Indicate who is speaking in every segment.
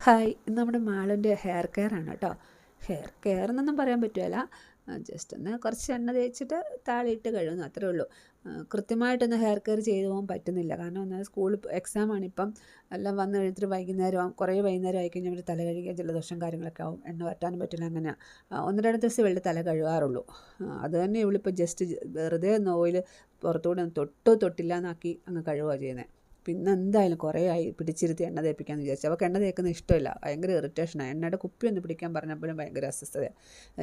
Speaker 1: Hi, ഇന്ന് നമ്മുടെ മാളിൻ്റെ hair care ആണ് കേട്ടോ. ഹെയർ കെയർ എന്നൊന്നും പറയാൻ പറ്റുകയില്ല. ജസ്റ്റ് ഒന്ന് കുറച്ച് എണ്ണ തേച്ചിട്ട് താളിയിട്ട് കഴുകുന്നു, അത്രേ ഉള്ളൂ. കൃത്യമായിട്ടൊന്ന് ഹെയർ കെയർ ചെയ്തു പോകാൻ പറ്റുന്നില്ല. കാരണം ഒന്നാമത് സ്കൂൾ എക്സാമാണ് ഇപ്പം. എല്ലാം വന്ന് കഴിഞ്ഞിട്ട് വൈകുന്നേരം കുറേ വൈകുന്നേരം ആയിക്കഴിഞ്ഞാൽ അവർ തല കഴുകിയ ജലദോഷം കാര്യങ്ങളൊക്കെ ആവും. എണ്ണ പറ്റാനും പറ്റില്ല. അങ്ങനെ ഒന്ന് രണ്ട് ദിവസം വെള്ളി തല കഴുകാറുള്ളൂ. അത് തന്നെ ഇവളിപ്പോൾ ജസ്റ്റ് വെറുതെ ഒന്ന് ഓയിൽ പുറത്തുകൂടെ ഒന്ന് തൊട്ടില്ല എന്നാക്കി അങ്ങ് കഴുകുക ചെയ്യുന്നത്. പിന്നെ എന്തായാലും കുറേ ആയി പിടിച്ചിരുത്തി എണ്ണ തേപ്പിക്കാമെന്ന് വിചാരിച്ചു. അവൾക്ക് എണ്ണ തേക്കുന്നത് ഇഷ്ടമില്ല, ഭയങ്കര ഇറിറ്റേഷനാണ്. എണ്ണയുടെ കുപ്പി ഒന്ന് പിടിക്കാൻ പറഞ്ഞപ്പോഴും ഭയങ്കര അസ്വസ്ഥതയാണ്.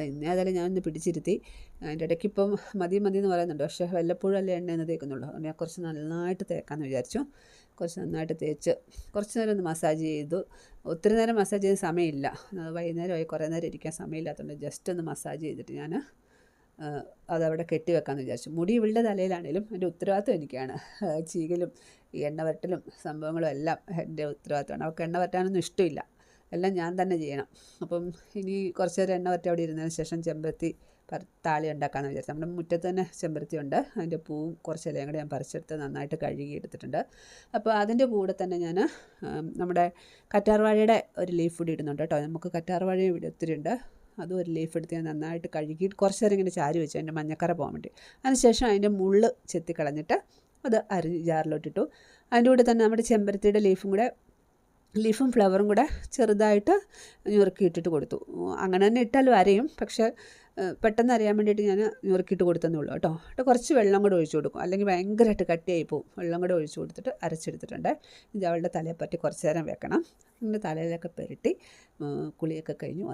Speaker 1: ഇന്നേ ഏതായാലും ഞാനൊന്ന് പിടിച്ചിരുത്തി. അതിൻ്റെ ഇടയ്ക്ക് ഇപ്പം മതി എന്ന് പറയുന്നുണ്ട്. പക്ഷേ വല്ലപ്പോഴും അല്ലേ എണ്ണ ഒന്ന് തേക്കുന്നുള്ളൂ. അതുകൊണ്ട് ഞാൻ കുറച്ച് നന്നായിട്ട് തേക്കാമെന്ന് വിചാരിച്ചു. കുറച്ച് നന്നായിട്ട് തേച്ച് കുറച്ച് നേരം ഒന്ന് മസാജ് ചെയ്തു. ഒത്തിരി നേരം മസാജ് ചെയ്യാൻ സമയമില്ല. വൈകുന്നേരമായി കുറേ നേരം ഇരിക്കാൻ സമയമില്ലാത്തതുകൊണ്ട് ജസ്റ്റ് ഒന്ന് മസാജ് ചെയ്തിട്ട് ഞാൻ അതവിടെ കെട്ടി വെക്കാമെന്ന് വിചാരിച്ചു. മുടി ഇവളുടെ തലയിലാണേലും എൻ്റെ ഉത്തരവാദിത്വം എനിക്കാണ്. ചീകലും ഈ എണ്ണ വരട്ടലും സംഭവങ്ങളും എല്ലാം എൻ്റെ ഉത്തരവാദിത്തമാണ്. അവൾക്ക് എണ്ണ വരട്ടാനൊന്നും ഇഷ്ടമില്ല, എല്ലാം ഞാൻ തന്നെ ചെയ്യണം. അപ്പം ഇനി കുറച്ച് നേരം എണ്ണ വരട്ടി അവിടെ ഇരുന്നതിന് ശേഷം ചെമ്പരത്തി താളി ഉണ്ടാക്കാമെന്ന് വിചാരിച്ചു. നമ്മുടെ മുറ്റത്ത് തന്നെ ചെമ്പരത്തി ഉണ്ട്. അതിൻ്റെ പൂവും കുറച്ച് ഇലയും കൂടെ ഞാൻ പറിച്ചെടുത്ത് നന്നായിട്ട് കഴുകി എടുത്തിട്ടുണ്ട്. അപ്പോൾ അതിൻ്റെ കൂടെ തന്നെ ഞാൻ നമ്മുടെ കറ്റാർവാഴയുടെ ഒരു ലീഫ് കൂടി ഇടുന്നുണ്ട് കേട്ടോ. നമുക്ക് കറ്റാർവാഴയും ഇവിടെ ഒത്തിരി ഉണ്ട്. അതും ഒരു ലീഫ് എടുത്ത് ഞാൻ നന്നായിട്ട് കഴുകിയിട്ട് കുറച്ച് നേരം ഇങ്ങനെ ചാരി വെച്ചു, അതിൻ്റെ മഞ്ഞക്കറ പോകാൻ വേണ്ടി. അതിനുശേഷം അതിൻ്റെ മുള്ള് ചെത്തി കളഞ്ഞിട്ട് അത് ജാറിലോട്ടിട്ടു. അതിൻ്റെ കൂടെ തന്നെ നമ്മുടെ ചെമ്പരത്തിയുടെ ലീഫും ഫ്ലവറും കൂടെ ചെറുതായിട്ട് ഞുറുക്കിയിട്ടിട്ട് കൊടുത്തു. അങ്ങനെ തന്നെ ഇട്ടാലും അരയും, പക്ഷേ പെട്ടെന്ന് അറിയാൻ വേണ്ടിയിട്ട് ഞാൻ ഞുറുക്കിയിട്ട് കൊടുത്തതേ ഉള്ളൂ കേട്ടോ. എന്നിട്ട് കുറച്ച് വെള്ളം കൂടെ ഒഴിച്ചു കൊടുക്കും, അല്ലെങ്കിൽ ഭയങ്കരമായിട്ട് കട്ടിയായി പോവും. വെള്ളം കൂടെ ഒഴിച്ചു കൊടുത്തിട്ട് അരച്ചെടുത്തിട്ടുണ്ട്. ഇത് അവളുടെ തലയെ പറ്റി കുറച്ച് നേരം വെക്കണം. എൻ്റെ തലയിലൊക്കെ പുരട്ടി കുളിയൊക്കെ കഴിഞ്ഞു